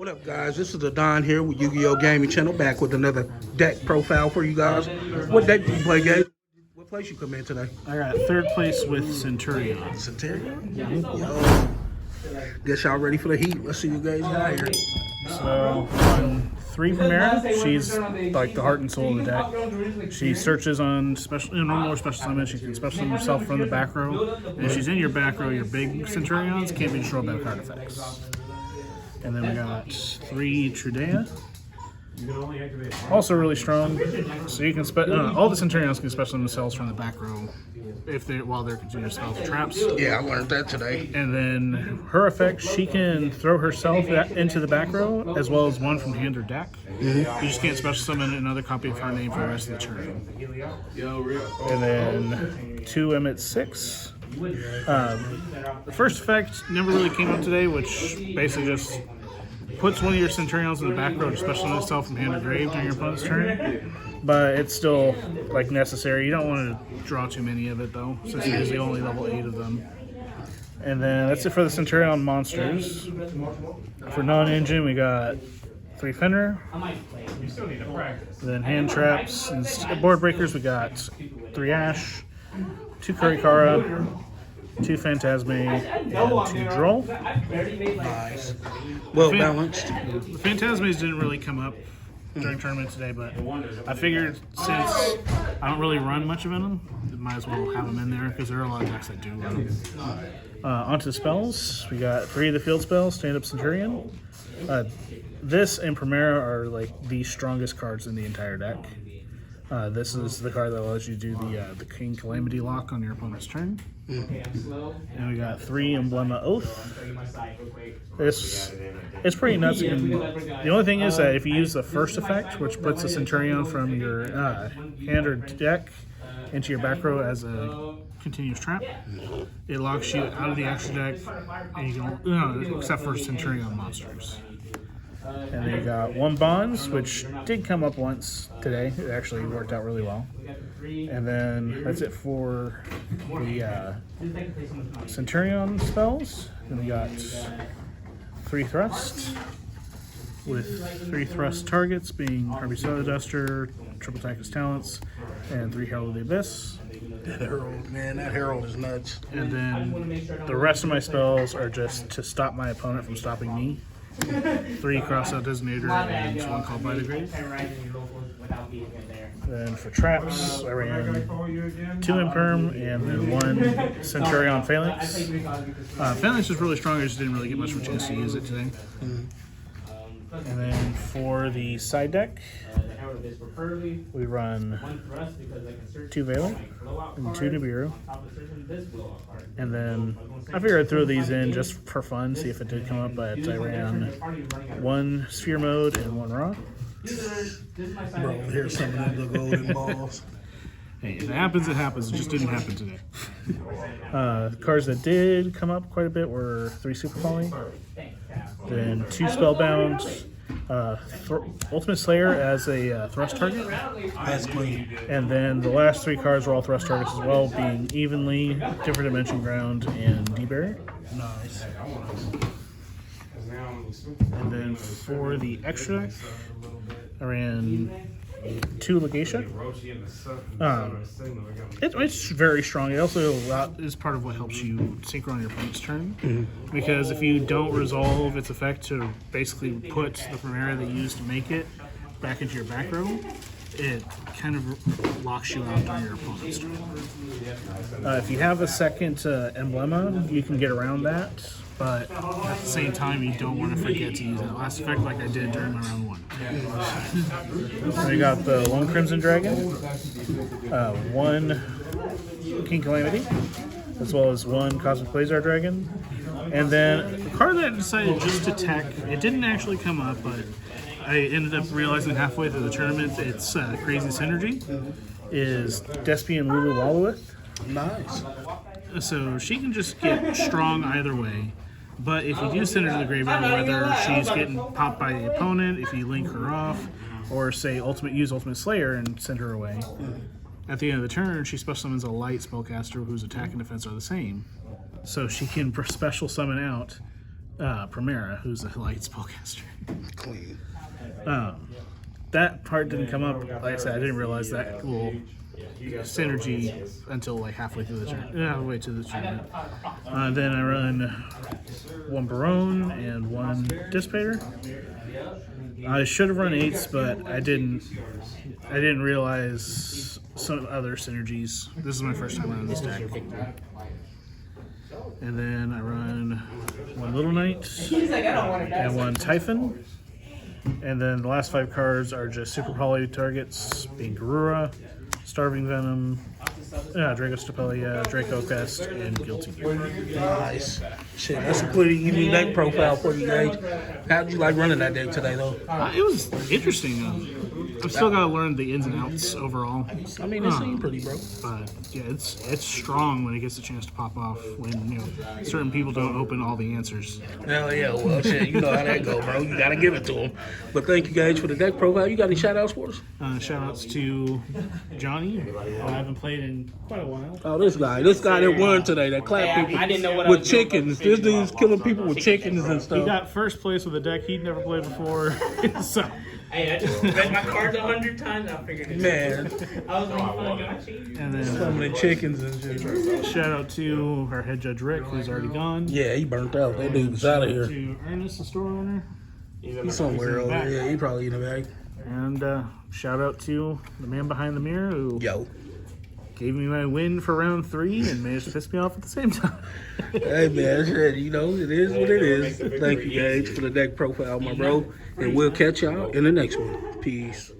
What up, guys? This is the Don here with Yu-Gi-Oh! Gaming Channel, back with another deck profile for you guys. What deck do you play, Gabe? What place you come in today? I got third place with Centurion. Centurion? Yo. Guess y'all ready for the heat. Let's see you guys got here. So, on 3 Primera, she's like the heart and soul of the deck. She searches on normal or special summons. She can special summon herself from the back row. And if she's in your back row, your big Centurions can't be destroyed by card effects. And then we got 3 Trudea. Also really strong. So you can all the Centurions can special themselves from the back row while they're continuing to spell traps. Yeah, I learned that today. And then her effect, she can throw herself into the back row as well as one from hand or deck. You just can't special summon another copy of her name for the rest of the turn. And then 2 Emmett 6. The first effect never really came up today, which basically just puts one of your Centurions in the back row to special summon itself from hand or grave during your opponent's turn. But it's still like necessary. You don't want to draw too many of it though, since it is the only level 8 of them. And then that's it for the Centurion monsters. For non-engine, we got 3 Fenrir. Then hand traps and board breakers, we got 3 Ash, 2 Kurikara, 2 Phantasme, and 2 Droll. Nice. Well balanced. The Phantasmes didn't really come up during tournament today, but I figured since I don't really run much of them, I might as well have them in there because there are a lot of decks that do run them. Onto the spells, we got 3 of the field spells, Stand Up Centurion. This and Primera are like the strongest cards in the entire deck. This is the card that allows you to do the King Calamity lock on your opponent's turn. And we got 3 Emblema Oath. It's pretty nuts. The only thing is that if you use the first effect, which puts the Centurion from your hand or deck into your back row as a continuous trap, it locks you out of the extra deck, and you can except for Centurion monsters. And then you got 1 Bonds, which did come up once today. It actually worked out really well. And then that's it for the Centurion spells. And we got 3 Thrust, with 3 Thrust targets being Harvey Soda Duster, Triple Tactics Talents, and 3 Herald of the Abyss. That Herald, man, that Herald is nuts. And then the rest of my spells are just to stop my opponent from stopping me. 3 Crossout Designator and 1 Called by the Grave. Then for traps, I ran 2 Imperm and then 1 Centurion Phalanx. Phalanx is really strong, I just didn't really get much of a chance to use it today. And then for the side deck, we run 2 Valor and 2 Nibiru. And then I figured I'd throw these in just for fun, see if it did come up, but I ran 1 Sphere Mode and 1 Raw. Bro, here's some of the golden balls. Hey, if it happens, it happens. It just didn't happen today. Cards that did come up quite a bit were 3 Super Volley, then 2 Spellbound, Ultimate Slayer as a thrust target. That's clean. And then the last 3 cards were all thrust targets as well, being Evenly, Different Dimension Ground, and D-Barrier. Nice. And then for the extra deck, I ran 2 Legatia. It's very strong. It also is part of what helps you synchro on your opponent's turn. Because if you don't resolve its effect to basically put the Primera that you used to make it back into your back row, it kind of locks you out during your opponent's turn. If you have a second Emblema, you can get around that. But at the same time, you don't want to forget to use that last effect like I did during my round 1. So we got the 1 Crimson Dragon, 1 King Calamity, as well as 1 Cosmic Blazar Dragon. And then the card that I decided just to tech, it didn't actually come up, but I ended up realizing halfway through the tournament it's Crazy Synergy, is Despian Lulu Wallowith. Nice. So she can just get strong either way. But if you do send her to the graveyard, whether she's getting popped by the opponent, if you link her off, or say use Ultimate Slayer and send her away, at the end of the turn, she special summons a light spellcaster whose attack and defense are the same. So she can special summon out Primera, who's a light spellcaster. Clean. That part didn't come up. Like I said, I didn't realize that will synergy until like halfway through the halfway to the tournament. Then I run one Barone and one Dissipator. I should have run 8s, but I didn't realize some other synergies. This is my first time running this deck. And then I run one Little Knight and one Typhon. And then the last 5 cards are just super poly targets, being Garura, Starving Venom, Draco Stapelia, Draco Pest, and Guilty Gear. Nice. Shit, that's a pretty even deck profile for you guys. How'd you like running that deck today, though? It was interesting. I've still got to learn the ins and outs overall. I mean, it seemed pretty, bro. But yeah, it's strong when it gets a chance to pop off. When certain people don't open all the answers. Hell yeah, well, shit, you know how that go, bro. You gotta give it to them. But thank you guys for the deck profile. You got any shout outs for us? Shout outs to Johnny, who I haven't played in quite a while. Oh, this guy that won today, that clapped people I didn't know what with chickens. This dude's killing people with chickens and He stuff. got first place with a deck he'd never played before. So Hey, I just read my cards 100 times. I figured it. Man, I was like, got you. and then some of the chickens and shit. shout out to our head judge Rick, who's already gone. Yeah, he burnt out. That dude was out of here. To Ernest, the store owner. He's somewhere over there. Yeah, he probably in the bag. And shout out to the man behind the mirror who Yo. gave me my win for round 3 and managed to piss me off at the same time. Hey, man, shit, you know, it is what it is. Thank you guys for the deck profile, my bro. And we'll catch y'all in the next one. Peace.